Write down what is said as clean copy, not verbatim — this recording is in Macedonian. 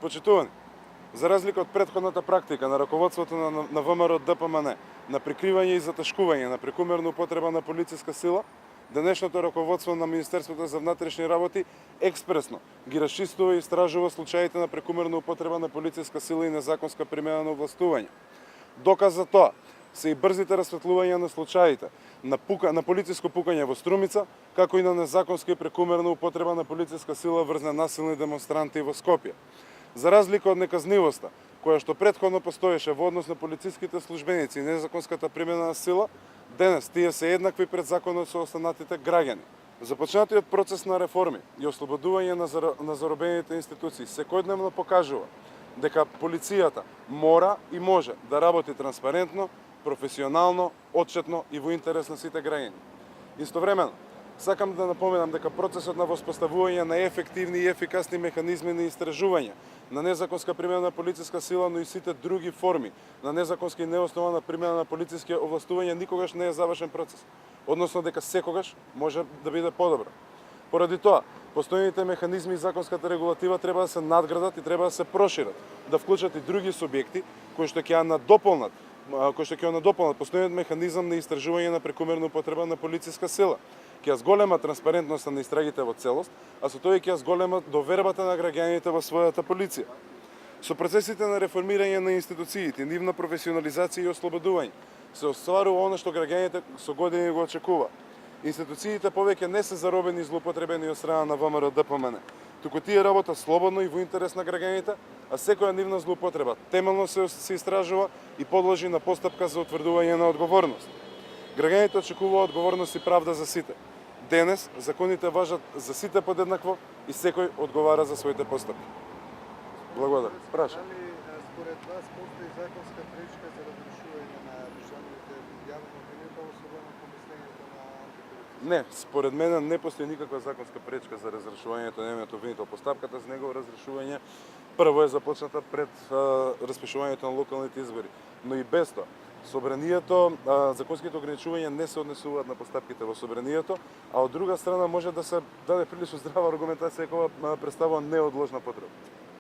Почитувани, за разлика од претходната практика на раководството на ВМРО ДПМН на прикривање и затешкување на прекумерна употреба на полициска сила, денешното раководство на Министерството за внатрешни работи експресно ги расчистува и истражува случаите на прекумерна употреба на полициска сила и незаконска примена на овластување. Доказ за тоа се и брзите расветлувања на случаите на полициско пукање во Струмица, како и на незаконска и прекумерна употреба на полициска сила врз насилни демонстранти во Скопје. За разлика од неказнивоста, која што претходно постоеше во однос на полициските службеници и незаконската примена на сила, денес тие се еднакви пред законот со останатите граѓани. Започнатиот процес на реформи и ослободување на заробените институции секојдневно покажува дека полицијата мора и може да работи транспарентно, професионално, отчетно и во интерес на сите граѓани. Истовремено, сакам да напоменам дека процесот на воспоставување на ефективни и ефикасни механизми на истражување на незаконска примена на полициска сила, но и сите други форми на незаконска и неоснована примена на полициски овластувања никогаш не е завршен процес, односно дека секогаш може да биде подобро. Поради тоа, постојаните механизми и законската регулатива треба да се надградат и треба да се прошират, да вклучат и други субјекти кои што ќе надополнат постојниот механизам на истражување на прекумерна употреба на полициска сила. Ќе ја зголема транспарентноста на истрагите во целост, а со тоа ќе ја зголема довербата на граѓаните во својата полиција. Со процесите на реформирање на институциите, нивна професионализација и ослободување, се остварува она што граѓаните со години го очекува. Институциите повеќе не се заробени и злоупотребени од страна на ВМРО ДПМН, туку тие работат слободно и во интерес на граѓаните, а секоја нивна злоупотреба темелно се истражува и подложи на постапка за утврдување на одговорност. Граѓаните очекуваат одговорност и правда за сите. Денес законите важат за сите подеднакво и секој одговара за своите постапки. Благодарам. Праша. Дали според вас постои законска пречка за разрешување на државните јавни обвинител, особено по мислењето на антикорупција? Не, според мене не постои никаква законска пречка за разрешувањето на јавниот обвинител. Постапката за негово разрешување прво е започната пред распишувањето на локалните избори, но и без тоа. Законските ограничувања не се однесуваат на постапките во собранието, а од друга страна може да се даде прилично здрава аргументација кога представува неодложна потреба.